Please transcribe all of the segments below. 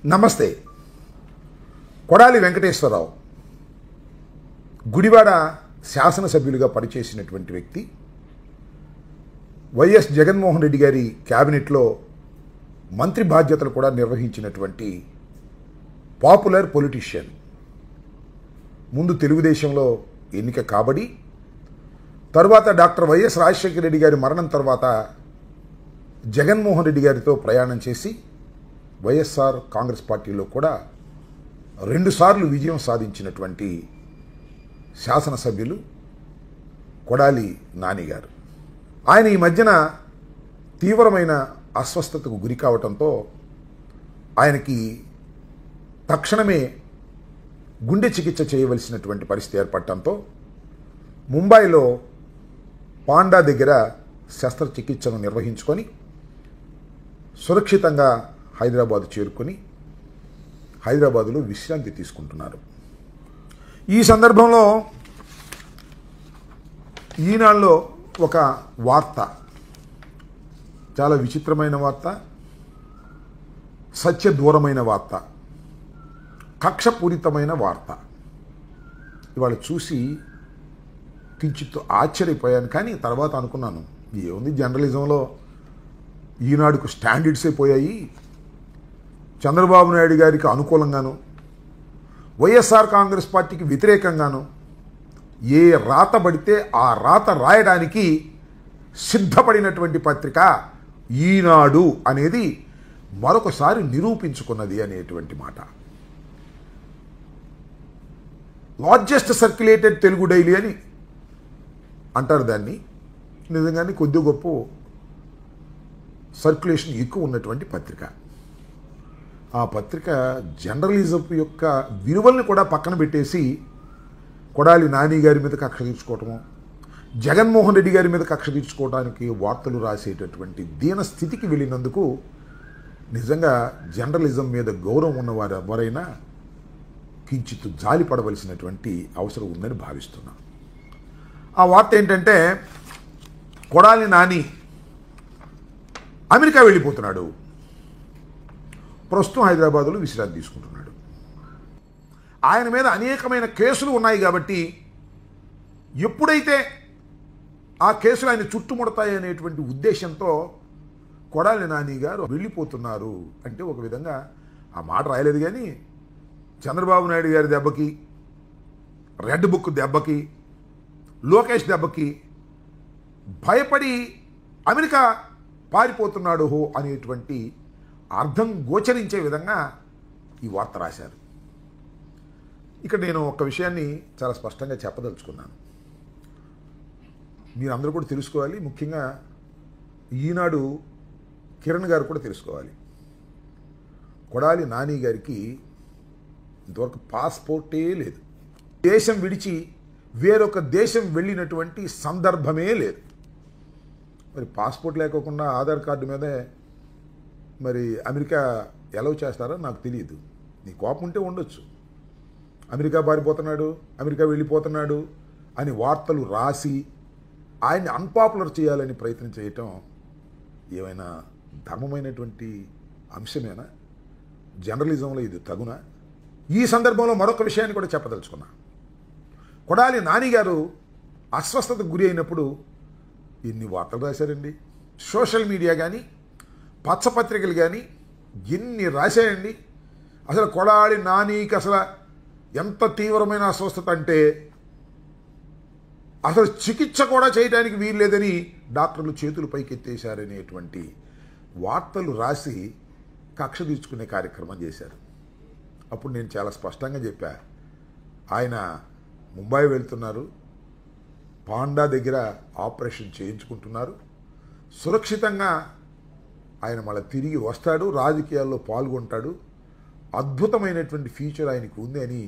నమస్తే. కొడాలి వెంకటేశ్వరరావు గుడివాడ శాసనసభ్యులుగా పనిచేసినటువంటి వ్యక్తి. వైఎస్ జగన్మోహన్ రెడ్డి గారి క్యాబినెట్లో మంత్రి బాధ్యతలు కూడా నిర్వహించినటువంటి పాపులర్ పొలిటీషియన్. ముందు తెలుగుదేశంలో ఎన్నిక కాబడి తరువాత డాక్టర్ వైఎస్ రాజశేఖర రెడ్డి గారి మరణం తర్వాత జగన్మోహన్ రెడ్డి గారితో ప్రయాణం చేసి వైఎస్ఆర్ కాంగ్రెస్ పార్టీలో కూడా 2 సార్లు విజయం సాధించినటువంటి శాసనసభ్యులు కొడాలి నాని గారు. ఆయన ఈ మధ్యన తీవ్రమైన అస్వస్థతకు గురి కావడంతో ఆయనకి తక్షణమే గుండె చికిత్స చేయవలసినటువంటి పరిస్థితి ఏర్పడటంతో ముంబైలో పాండా దగ్గర శస్త్రచికిత్సను నిర్వహించుకొని సురక్షితంగా హైదరాబాద్ చేరుకొని హైదరాబాదులో విశ్రాంతి తీసుకుంటున్నారు. ఈ సందర్భంలో ఈనాడులో ఒక వార్త, చాలా విచిత్రమైన వార్త, సత్యదూరమైన వార్త, కక్షపూరితమైన వార్త. ఇవాళ చూసి కించిత్ ఆశ్చర్యపోయాను. కానీ తర్వాత అనుకున్నాను, ఏముంది జర్నలిజంలో ఈనాడుకు స్టాండర్డ్స్ అయిపోయాయి. చంద్రబాబు నాయుడు గారికి అనుకూలంగాను వైఎస్ఆర్ కాంగ్రెస్ పార్టీకి వ్యతిరేకంగాను ఏ రాత పడితే ఆ రాత రాయడానికి సిద్ధపడినటువంటి పత్రిక ఈనాడు అనేది మరొకసారి నిరూపించుకున్నది అనేటువంటి మాట. లార్జెస్ట్ సర్క్యులేటెడ్ తెలుగు డైలీ అని అంటారు దాన్ని. నిజంగానే కొద్ది గొప్ప సర్క్యులేషన్ ఎక్కువ ఉన్నటువంటి పత్రిక. ఆ పత్రిక జర్నలిజం యొక్క విలువల్ని కూడా పక్కన పెట్టేసి కొడాలి నాని గారి మీద కక్ష తీర్చుకోవటము, జగన్మోహన్ రెడ్డి గారి మీద కక్ష తీర్చుకోవడానికి వార్తలు రాసేటటువంటి దీన స్థితికి వెళ్ళినందుకు నిజంగా జర్నలిజం మీద గౌరవం ఉన్నవారు ఎవరైనా కించిత్ జాలి పడవలసినటువంటి అవసరం ఉందని భావిస్తున్నాను. ఆ వార్త ఏంటంటే, కొడాలి నాని అమెరికా వెళ్ళిపోతున్నాడు, ప్రస్తుతం హైదరాబాదులో విశ్రాంతి తీసుకుంటున్నాడు. ఆయన మీద అనేకమైన కేసులు ఉన్నాయి కాబట్టి ఎప్పుడైతే ఆ కేసులు ఆయన చుట్టుముడతాయి అనేటువంటి ఉద్దేశంతో కొడాలి నాని గారు వెళ్ళిపోతున్నారు అంటే ఒక విధంగా ఆ మాట రాయలేదు. కానీ చంద్రబాబు నాయుడు గారి దెబ్బకి, రెడ్ బుక్ దెబ్బకి, లోకేష్ దెబ్బకి భయపడి అమెరికా పారిపోతున్నాడు హో అనేటువంటి అర్థం గోచరించే విధంగా ఈ వార్త రాశారు. ఇక్కడ నేను ఒక విషయాన్ని చాలా స్పష్టంగా చెప్పదలుచుకున్నాను. మీరందరూ కూడా తెలుసుకోవాలి. ముఖ్యంగా ఈనాడు కిరణ్ గారు కూడా తెలుసుకోవాలి. కొడాలి నాని గారికి ఇంతవరకు పాస్పోర్టే లేదు. దేశం విడిచి వేరొక దేశం వెళ్ళినటువంటి సందర్భమే లేదు. మరి పాస్పోర్ట్ లేకోకుండా ఆధార్ కార్డు మీదే మరి అమెరికా ఎలవ్ చేస్తారో నాకు తెలియదు. నీ కోపం ఉంటే ఉండొచ్చు. అమెరికా పారిపోతున్నాడు, అమెరికా వెళ్ళిపోతున్నాడు అని వార్తలు రాసి ఆయన్ని అన్పాపులర్ చేయాలని ప్రయత్నం చేయటం ఏమైనా ధర్మమైనటువంటి అంశమేనా? జర్నలిజంలో ఇది తగునా? ఈ సందర్భంలో మరొక విషయాన్ని కూడా చెప్పదలుచుకున్నా. కొడాలి నాని గారు అస్వస్థతకు గురి అయినప్పుడు ఎన్ని వార్తలు రాశారండి. సోషల్ మీడియా కానీ పచ్చపత్రికలు కానీ ఎన్ని రాశాయండి. అసలు కొడాలి నానికి అసలు ఎంత తీవ్రమైన అస్వస్థత అంటే అసలు చికిత్స కూడా చేయడానికి వీల్లేదని డాక్టర్లు చేతులు పైకెత్తేశారనేటువంటి వార్తలు రాసి కక్ష తీర్చుకునే కార్యక్రమం చేశారు. అప్పుడు నేను చాలా స్పష్టంగా చెప్పా, ఆయన ముంబై వెళ్తున్నారు, పాండా దగ్గర ఆపరేషన్ చేయించుకుంటున్నారు, సురక్షితంగా ఆయన మళ్ళీ తిరిగి వస్తాడు, రాజకీయాల్లో పాల్గొంటాడు, అద్భుతమైనటువంటి ఫ్యూచర్ ఆయనకు ఉంది అని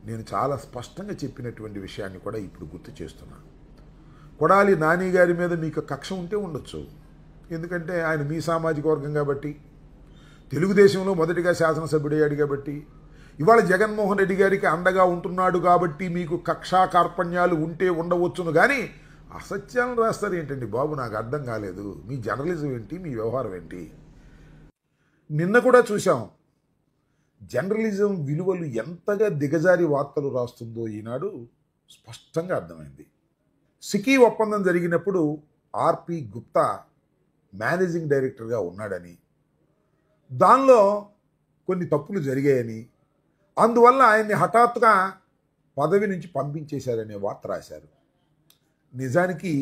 నేను చాలా స్పష్టంగా చెప్పినటువంటి విషయాన్ని కూడా ఇప్పుడు గుర్తు చేస్తున్నాను. కొడాలి నాని గారి మీద మీకు కక్ష ఉంటే ఉండొచ్చు. ఎందుకంటే ఆయన మీ సామాజిక వర్గం కాబట్టి, తెలుగుదేశంలో మొదటిగా శాసనసభ్యుడయ్యాడు కాబట్టి, ఇవాళ జగన్మోహన్ రెడ్డి గారికి అండగా ఉంటున్నాడు కాబట్టి మీకు కక్షా కార్పణ్యాలు ఉంటే ఉండవచ్చును. కానీ అసత్యాలను రాస్తారు ఏంటండి బాబు? నాకు అర్థం కాలేదు. మీ జర్నలిజం ఏంటి? మీ వ్యవహారం ఏంటి? నిన్న కూడా చూసాం, జర్నలిజం విలువలు ఎంతగా దిగజారి వార్తలు రాస్తుందో ఈనాడు స్పష్టంగా అర్థమైంది. సికీ ఒప్పందం జరిగినప్పుడు ఆర్పి గుప్తా మేనేజింగ్ డైరెక్టర్గా ఉన్నాడని, దానిలో కొన్ని తప్పులు జరిగాయని, అందువల్ల ఆయన్ని హఠాత్తుగా పదవి నుంచి పంపించేశారనే వార్త రాశారు. నిజానికి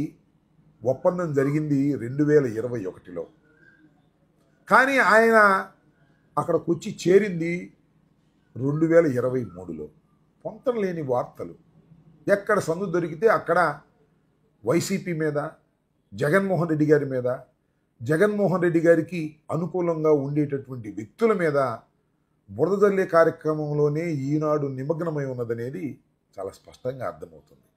ఒప్పందం జరిగింది 2021లో, కానీ ఆయన అక్కడికి వచ్చి చేరింది 2023లో. పొంతం లేని వార్తలు. ఎక్కడ సందు దొరికితే అక్కడ వైసీపీ మీద, జగన్మోహన్ రెడ్డి గారి మీద, జగన్మోహన్ రెడ్డి గారికి అనుకూలంగా ఉండేటటువంటి వ్యక్తుల మీద బురద జల్లే కార్యక్రమంలోనే ఈనాడు నిమగ్నమై ఉన్నదనేది చాలా స్పష్టంగా అర్థమవుతుంది.